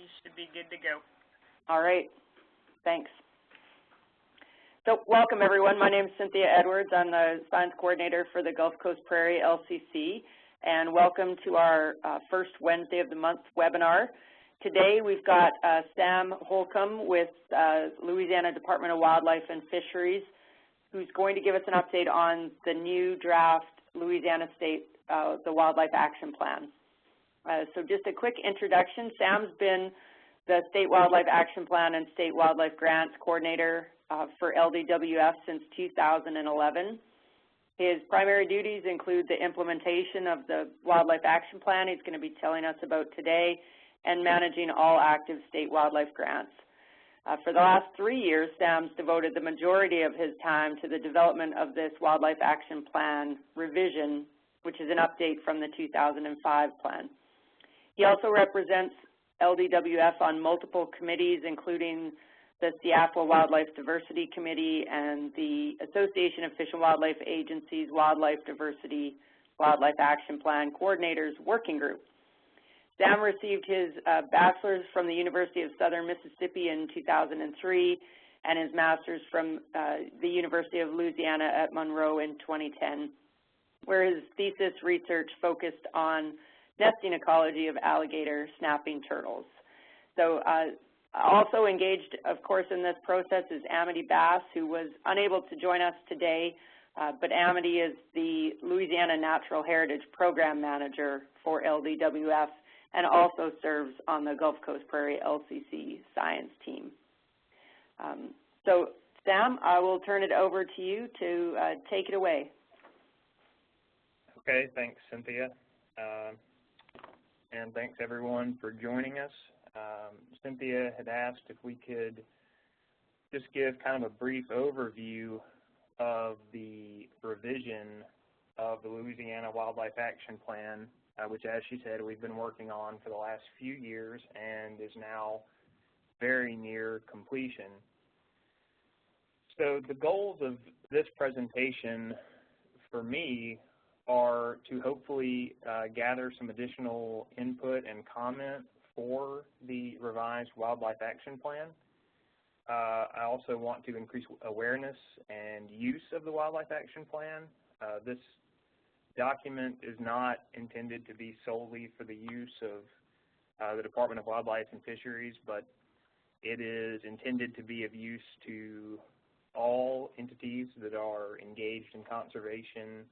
You should be good to go. All right. Thanks. So welcome, everyone. My name is Cynthia Edwards. I'm the Science Coordinator for the Gulf Coast Prairie LCC, and welcome to our first Wednesday of the month webinar. Today we've got Sam Holcomb with Louisiana Department of Wildlife and Fisheries, who's going to give us an update on the new draft Louisiana State, the Wildlife Action Plan. So just a quick introduction. Sam's been the State Wildlife Action Plan and State Wildlife Grants Coordinator for LDWF since 2011. His primary duties include the implementation of the Wildlife Action Plan he's going to be telling us about today, and managing all active state wildlife grants. For the last 3 years, Sam's devoted the majority of his time to the development of this Wildlife Action Plan revision, which is an update from the 2005 plan. He also represents LDWF on multiple committees, including the Seattle Wildlife Diversity Committee and the Association of Fish and Wildlife Agencies Wildlife Diversity Wildlife Action Plan Coordinators Working Group. Sam received his bachelor's from the University of Southern Mississippi in 2003 and his master's from the University of Louisiana at Monroe in 2010, where his thesis research focused on nesting ecology of alligator snapping turtles. So also engaged, of course, in this process is Amity Bass, who was unable to join us today, but Amity is the Louisiana Natural Heritage Program Manager for LDWF and also serves on the Gulf Coast Prairie LCC science team. So Sam, I will turn it over to you to take it away. Okay, thanks, Cynthia. And thanks everyone for joining us. Cynthia had asked if we could just give kind of a brief overview of the revision of the Louisiana Wildlife Action Plan, which, as she said, we've been working on for the last few years and is now very near completion. So the goals of this presentation for me are to hopefully gather some additional input and comment for the revised Wildlife Action Plan. I also want to increase awareness and use of the Wildlife Action Plan. This document is not intended to be solely for the use of the Department of Wildlife and Fisheries, but it is intended to be of use to all entities that are engaged in conservation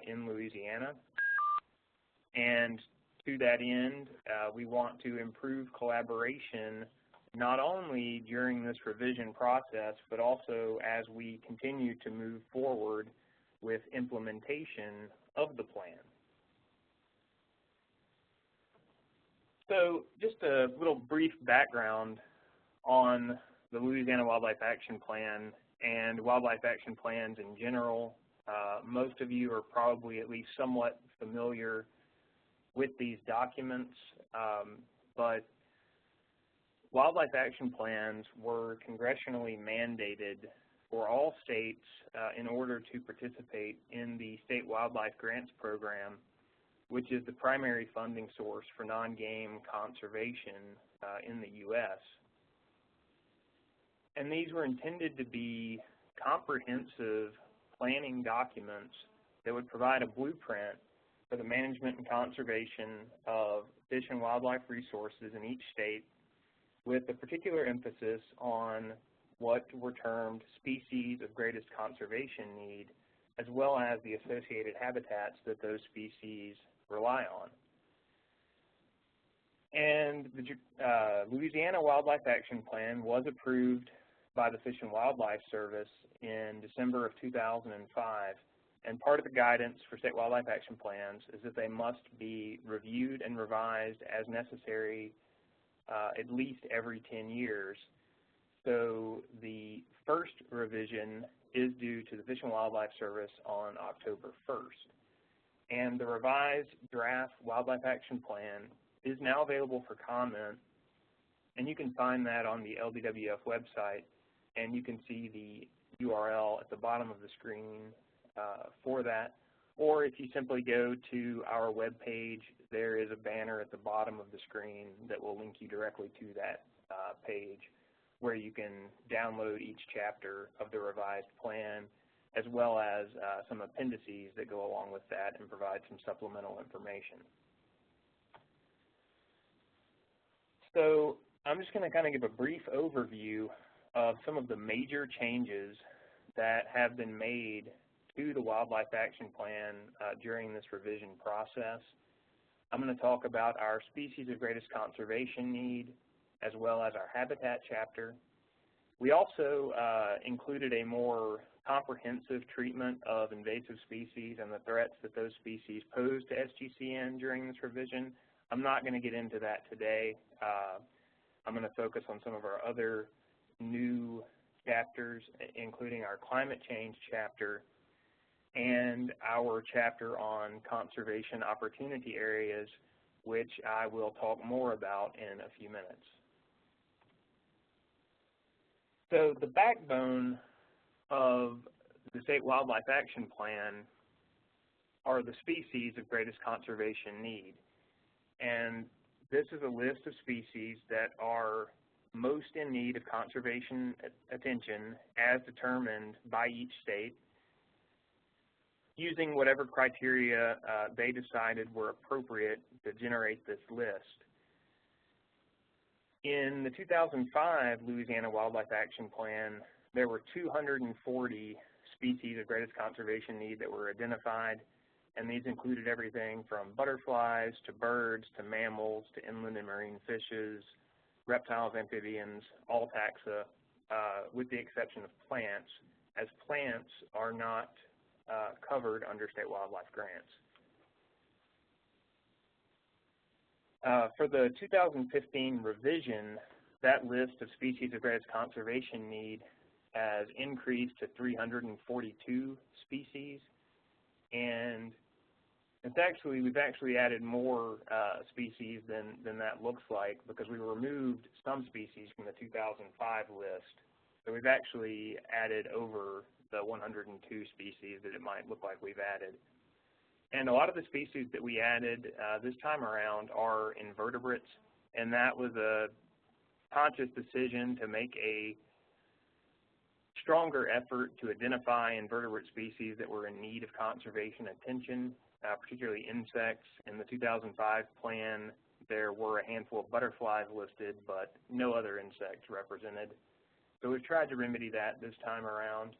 in Louisiana. And to that end, we want to improve collaboration not only during this revision process, but also as we continue to move forward with implementation of the plan. So just a little brief background on the Louisiana Wildlife Action Plan and wildlife action plans in general. Most of you are probably at least somewhat familiar with these documents, but wildlife action plans were congressionally mandated for all states in order to participate in the State Wildlife Grants Program, which is the primary funding source for non-game conservation in the U.S. And these were intended to be comprehensive planning documents that would provide a blueprint for the management and conservation of fish and wildlife resources in each state, with a particular emphasis on what were termed species of greatest conservation need, as well as the associated habitats that those species rely on. And the Louisiana Wildlife Action Plan was approved by the Fish and Wildlife Service in December of 2005. And part of the guidance for state wildlife action plans is that they must be reviewed and revised as necessary at least every 10 years. So the first revision is due to the Fish and Wildlife Service on October 1st. And the revised draft Wildlife Action Plan is now available for comment, and you can find that on the LDWF website, and you can see the URL at the bottom of the screen for that, or if you simply go to our web page, there is a banner at the bottom of the screen that will link you directly to that page where you can download each chapter of the revised plan, as well as some appendices that go along with that and provide some supplemental information. So I'm just going to kind of give a brief overview of some of the major changes that have been made to the Wildlife Action Plan during this revision process. I'm going to talk about our species of greatest conservation need, as well as our habitat chapter. We also included a more comprehensive treatment of invasive species and the threats that those species pose to SGCN during this revision. I'm not going to get into that today. I'm going to focus on some of our other new chapters, including our climate change chapter and our chapter on conservation opportunity areas, which I will talk more about in a few minutes. So the backbone of the State Wildlife Action Plan are the species of greatest conservation need. And this is a list of species that are most in need of conservation attention as determined by each state, using whatever criteria they decided were appropriate to generate this list. In the 2005 Louisiana Wildlife Action Plan, there were 240 species of greatest conservation need that were identified, and these included everything from butterflies to birds to mammals to inland and marine fishes, reptiles, amphibians, all taxa, with the exception of plants, as plants are not covered under state wildlife grants. For the 2015 revision, that list of species of greatest conservation need has increased to 342 species, and we've actually added more species than that looks like, because we removed some species from the 2005 list. So we've actually added over the 102 species that it might look like we've added. And a lot of the species that we added this time around are invertebrates, and that was a conscious decision to make a stronger effort to identify invertebrate species that were in need of conservation attention, particularly insects. In the 2005 plan, there were a handful of butterflies listed, but no other insects represented. So we've tried to remedy that this time around.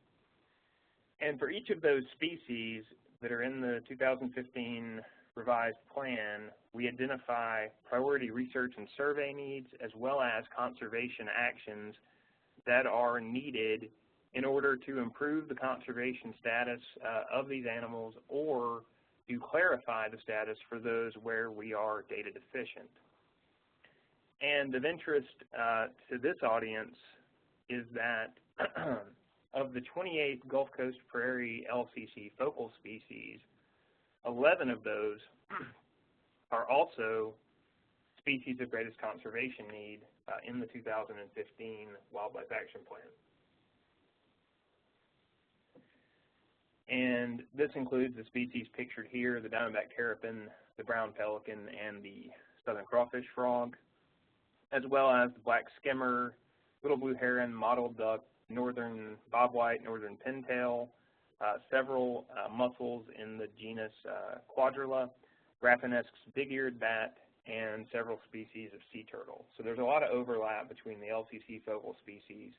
And for each of those species that are in the 2015 revised plan, we identify priority research and survey needs, as well as conservation actions that are needed in order to improve the conservation status of these animals, or to clarify the status for those where we are data deficient. And of interest to this audience is that of the 28 Gulf Coast Prairie LCC focal species, 11 of those are also species of greatest conservation need in the 2015 Wildlife Action Plan. And this includes the species pictured here, the diamondback terrapin, the brown pelican, and the southern crawfish frog, as well as the black skimmer, little blue heron, mottled duck, northern bobwhite, northern pintail, several mussels in the genus Quadrilla, Rafinesque's big-eared bat, and several species of sea turtle. So there's a lot of overlap between the LCC focal species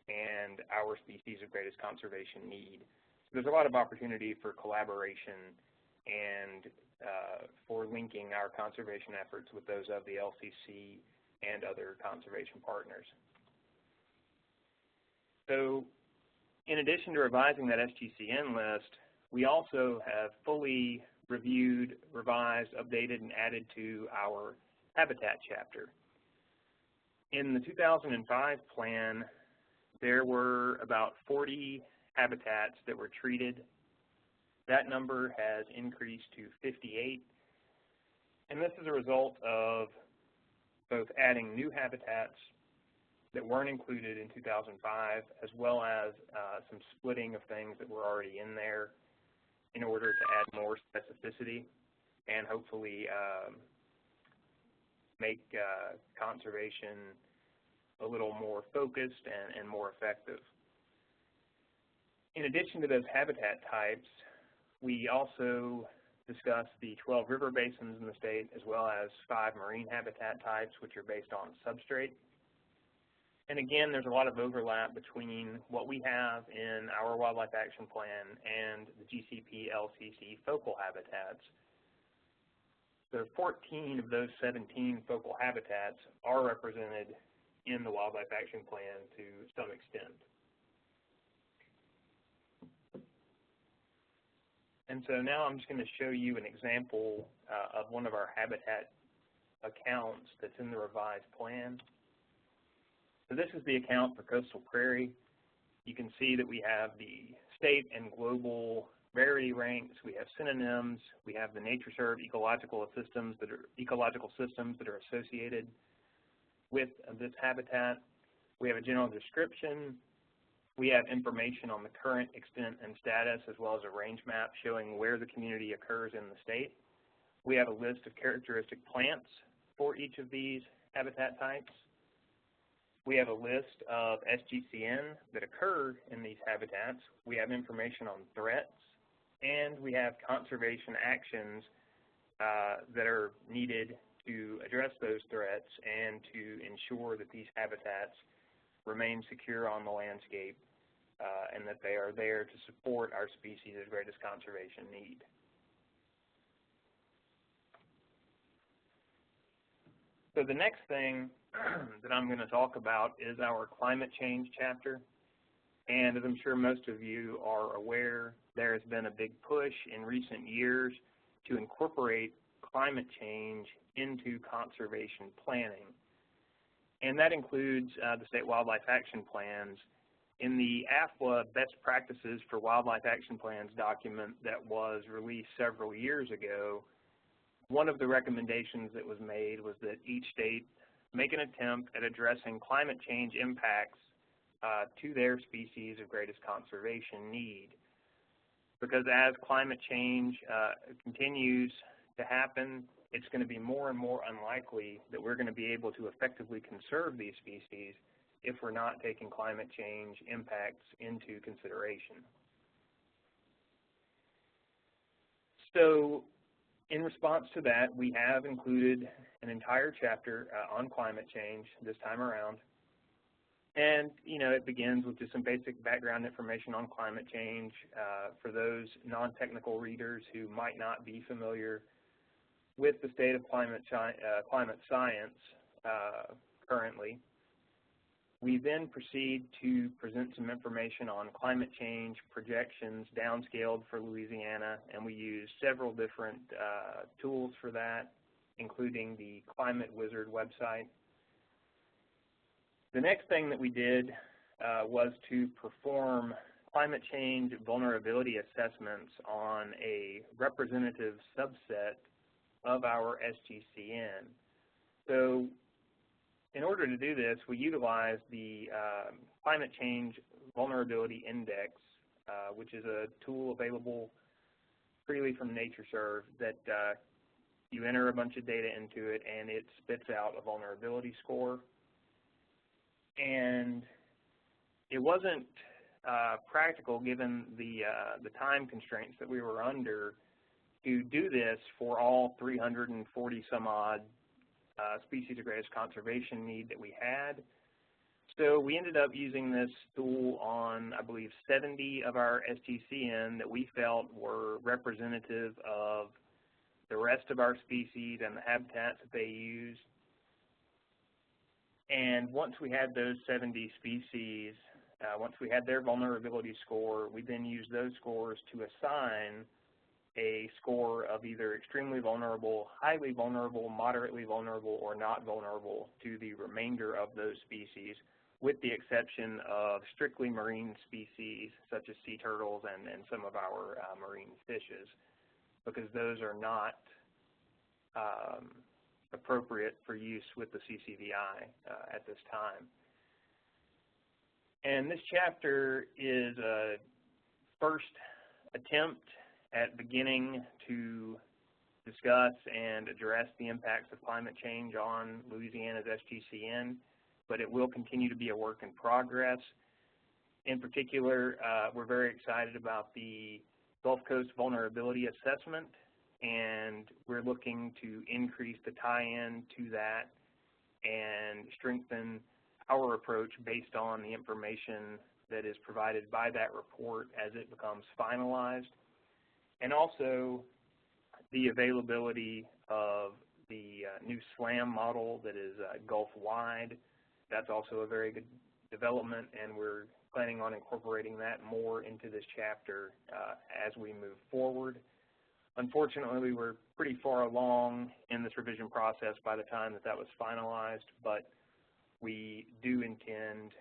and our species of greatest conservation need. So there's a lot of opportunity for collaboration and for linking our conservation efforts with those of the LCC and other conservation partners. So in addition to revising that SGCN list, we also have fully reviewed, revised, updated, and added to our habitat chapter. In the 2005 plan, there were about 40 habitats that were treated. That number has increased to 58, and this is a result of both adding new habitats that weren't included in 2005, as well as some splitting of things that were already in there. in order to add more specificity and hopefully make conservation a little more focused and more effective. In addition to those habitat types, we also discussed the 12 river basins in the state, as well as 5 marine habitat types, which are based on substrate. And again, there's a lot of overlap between what we have in our Wildlife Action Plan and the GCP LCC focal habitats. So 14 of those 17 focal habitats are represented in the Wildlife Action Plan to some extent. And so now I'm just going to show you an example of one of our habitat accounts that's in the revised plan. So this is the account for coastal prairie. You can see that we have the state and global rarity ranks, we have synonyms, we have the NatureServe ecological systems that are associated with this habitat. We have a general description. We have information on the current extent and status, as well as a range map showing where the community occurs in the state. We have a list of characteristic plants for each of these habitat types. We have a list of SGCN that occur in these habitats. We have information on threats, and we have conservation actions that are needed to address those threats and to ensure that these habitats remain secure on the landscape and that they are there to support our species' greatest conservation need. So the next thing that I'm going to talk about is our climate change chapter. And as I'm sure most of you are aware, there has been a big push in recent years to incorporate climate change into conservation planning. And that includes the State Wildlife Action Plans. In the AFWA Best Practices for Wildlife Action Plans document that was released several years ago, one of the recommendations that was made was that each state make an attempt at addressing climate change impacts to their species of greatest conservation need. Because as climate change continues to happen, it's going to be more and more unlikely that we're going to be able to effectively conserve these species if we're not taking climate change impacts into consideration. So in response to that, we have included an entire chapter on climate change this time around. And, you know, it begins with just some basic background information on climate change for those non-technical readers who might not be familiar with the state of climate science currently. We then proceed to present some information on climate change projections downscaled for Louisiana, and we use several different tools for that, including the Climate Wizard website. The next thing that we did was to perform climate change vulnerability assessments on a representative subset of our SGCN. So in order to do this, we utilize the Climate Change Vulnerability Index, which is a tool available freely from NatureServe that you enter a bunch of data into it and it spits out a vulnerability score. And it wasn't practical, given the time constraints that we were under, to do this for all 340 some odd species of greatest conservation need that we had. So we ended up using this tool on, I believe, 70 of our SGCN that we felt were representative of the rest of our species and the habitats that they use. And once we had those 70 species, once we had their vulnerability score, we then used those scores to assign a score of either extremely vulnerable, highly vulnerable, moderately vulnerable, or not vulnerable to the remainder of those species, with the exception of strictly marine species such as sea turtles and some of our marine fishes, because those are not appropriate for use with the CCVI at this time. And this chapter is a first attempt at beginning to discuss and address the impacts of climate change on Louisiana's SGCN, but it will continue to be a work in progress. In particular, we're very excited about the Gulf Coast Vulnerability Assessment, and we're looking to increase the tie-in to that and strengthen our approach based on the information that is provided by that report as it becomes finalized, and also the availability of the new SLAM model that is Gulf-wide. That's also a very good development, and we're planning on incorporating that more into this chapter as we move forward. Unfortunately, we were pretty far along in this revision process by the time that that was finalized, but we do intend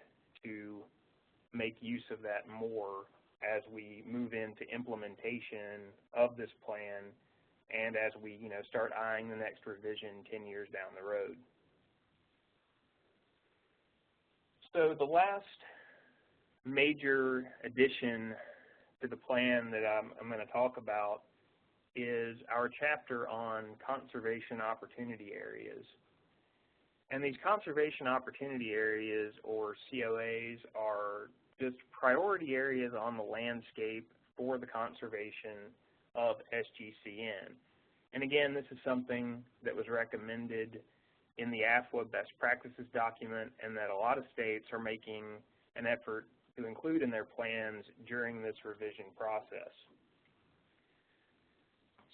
to make use of that more as we move into implementation of this plan and as we, start eyeing the next revision 10 years down the road. So the last major addition to the plan that I'm going to talk about is our chapter on conservation opportunity areas. And these conservation opportunity areas, or COAs, are just priority areas on the landscape for the conservation of SGCN. And again, this is something that was recommended in the AFWA best practices document, and that a lot of states are making an effort to include in their plans during this revision process.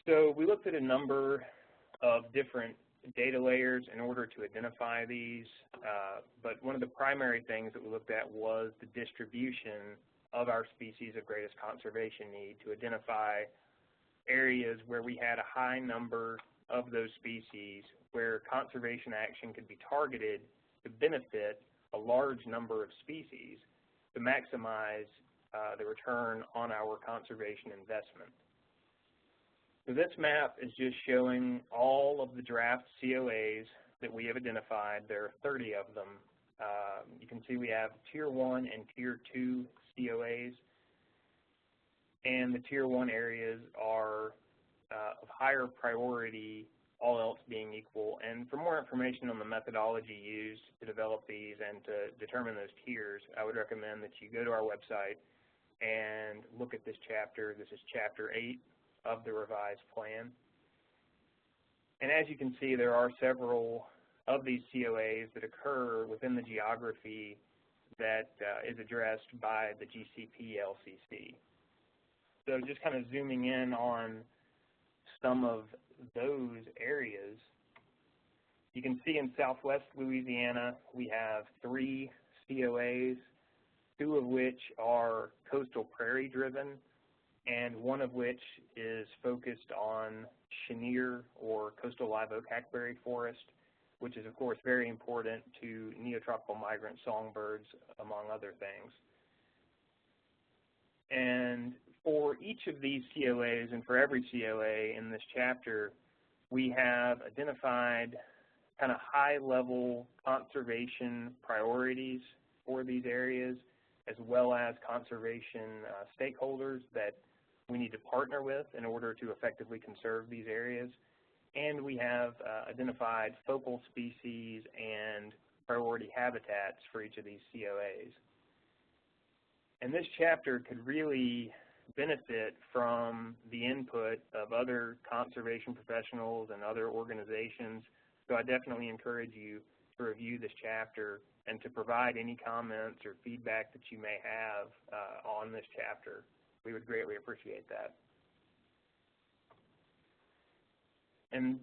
So we looked at a number of different data layers in order to identify these, but one of the primary things that we looked at was the distribution of our species of greatest conservation need to identify areas where we had a high number of those species where conservation action could be targeted to benefit a large number of species to maximize the return on our conservation investment. So this map is just showing all of the draft COAs that we have identified. There are 30 of them. You can see we have Tier 1 and Tier 2 COAs, and the Tier 1 areas are of higher priority, all else being equal. And for more information on the methodology used to develop these and to determine those tiers, I would recommend that you go to our website and look at this chapter. This is Chapter 8 of the revised plan. And as you can see, there are several of these COAs that occur within the geography that is addressed by the GCP LCC. So just kind of zooming in on some of those areas, you can see in southwest Louisiana we have 3 COAs, 2 of which are coastal prairie driven, and 1 of which is focused on chenier or coastal live oak hackberry forest, which is of course very important to neotropical migrant songbirds, among other things. And for each of these COAs, and for every COA in this chapter, we have identified kind of high-level conservation priorities for these areas, as well as conservation stakeholders that we need to partner with in order to effectively conserve these areas. And we have identified focal species and priority habitats for each of these COAs. And this chapter could really benefit from the input of other conservation professionals and other organizations. So I definitely encourage you to review this chapter and to provide any comments or feedback that you may have on this chapter. We would greatly appreciate that. And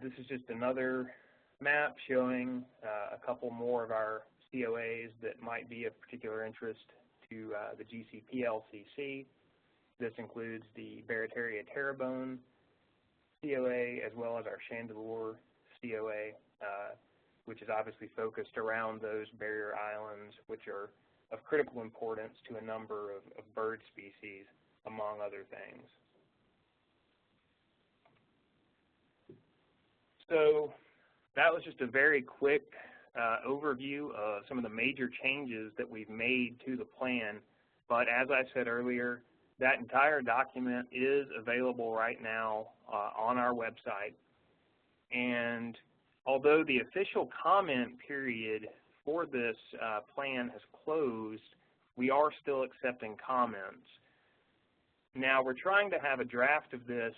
this is just another map showing a couple more of our COAs that might be of particular interest to the GCP LCC. This includes the Barataria terrebone COA, as well as our Chandelure COA, which is obviously focused around those barrier islands, which are of critical importance to a number of bird species, among other things. So that was just a very quick overview of some of the major changes that we've made to the plan. But as I said earlier, That entire document is available right now on our website. And although the official comment period for this plan has closed, we are still accepting comments. Now, we're trying to have a draft of this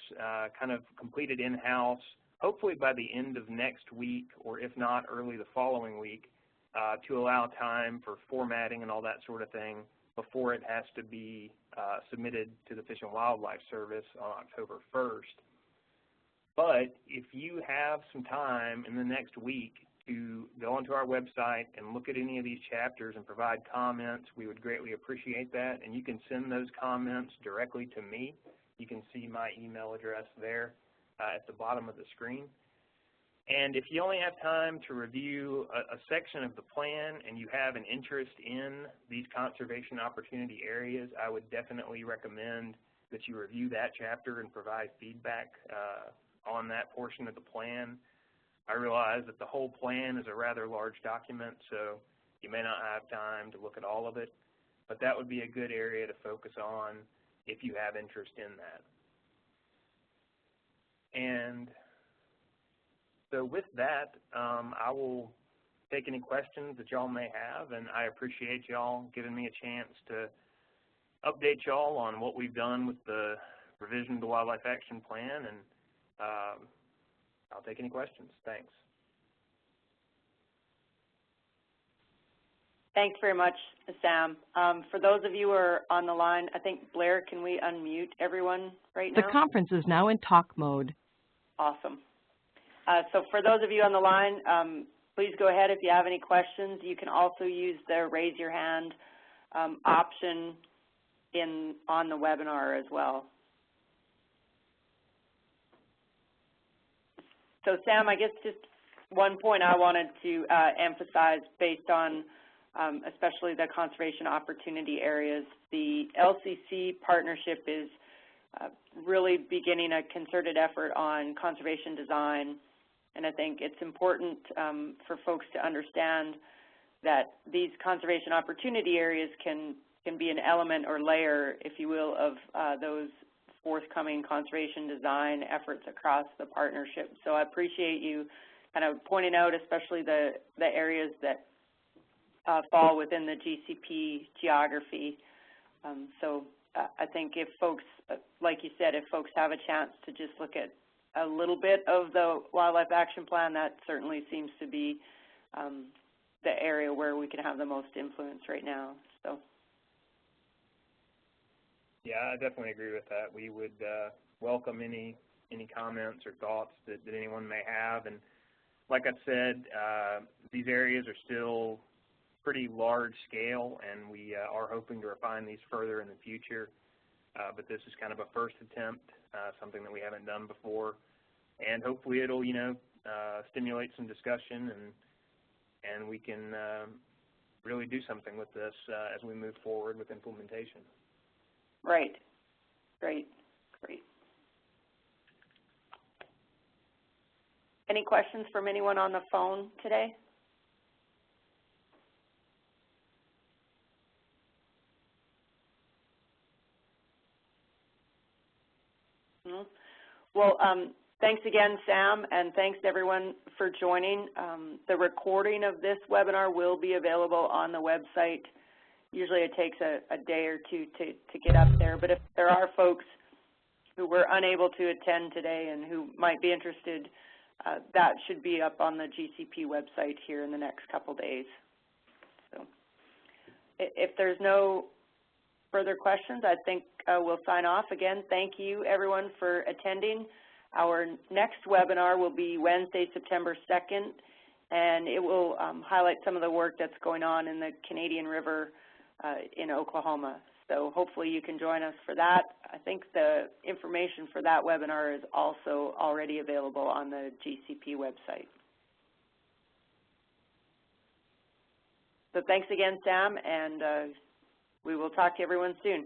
kind of completed in-house, hopefully by the end of next week, or if not, early the following week, to allow time for formatting and all that sort of thing before it has to be submitted to the Fish and Wildlife Service on October 1st. But if you have some time in the next week to go onto our website and look at any of these chapters and provide comments, we would greatly appreciate that. And you can send those comments directly to me. You can see my email address there at the bottom of the screen. And if you only have time to review a section of the plan and you have an interest in these conservation opportunity areas, I would definitely recommend that you review that chapter and provide feedback on that portion of the plan. I realize that the whole plan is a rather large document, so you may not have time to look at all of it, but that would be a good area to focus on if you have interest in that. And so with that, I will take any questions that y'all may have, and I appreciate y'all giving me a chance to update y'all on what we've done with the revision of the Wildlife Action Plan, and I'll take any questions. Thanks. Thanks very much, Sam. For those of you who are on the line, I think, Blair, can we unmute everyone right now? The conference is now in talk mode. Awesome. So for those of you on the line, please go ahead if you have any questions. You can also use the raise your hand option on the webinar as well. So Sam, I guess just one point I wanted to emphasize based on especially the conservation opportunity areas. The LCC partnership is really beginning a concerted effort on conservation design, and I think it's important for folks to understand that these conservation opportunity areas can be an element or layer, if you will, of those forthcoming conservation design efforts across the partnership. So I appreciate you kind of pointing out especially the areas that fall within the GCP geography. So I think if folks, like you said, if folks have a chance to just look at a little bit of the Wildlife Action Plan, that certainly seems to be the area where we can have the most influence right now. So. Yeah, I definitely agree with that. We would welcome any comments or thoughts that anyone may have. And like I said, these areas are still pretty large scale, and we are hoping to refine these further in the future. But this is kind of a first attempt, something that we haven't done before. And hopefully it'll, stimulate some discussion, and we can really do something with this as we move forward with implementation. Right. Great. Any questions from anyone on the phone today? No? Well, thanks again, Sam, and thanks to everyone for joining. The recording of this webinar will be available on the website. Usually it takes a day or two to get up there, but if there are folks who were unable to attend today and who might be interested, that should be up on the GCP website here in the next couple days. So if there's no further questions, I think we'll sign off. Again, thank you everyone for attending. Our next webinar will be Wednesday, September 2nd, and it will highlight some of the work that's going on in the Canadian River in Oklahoma. So hopefully you can join us for that. I think the information for that webinar is also already available on the GCP website. So thanks again, Sam, and we will talk to everyone soon.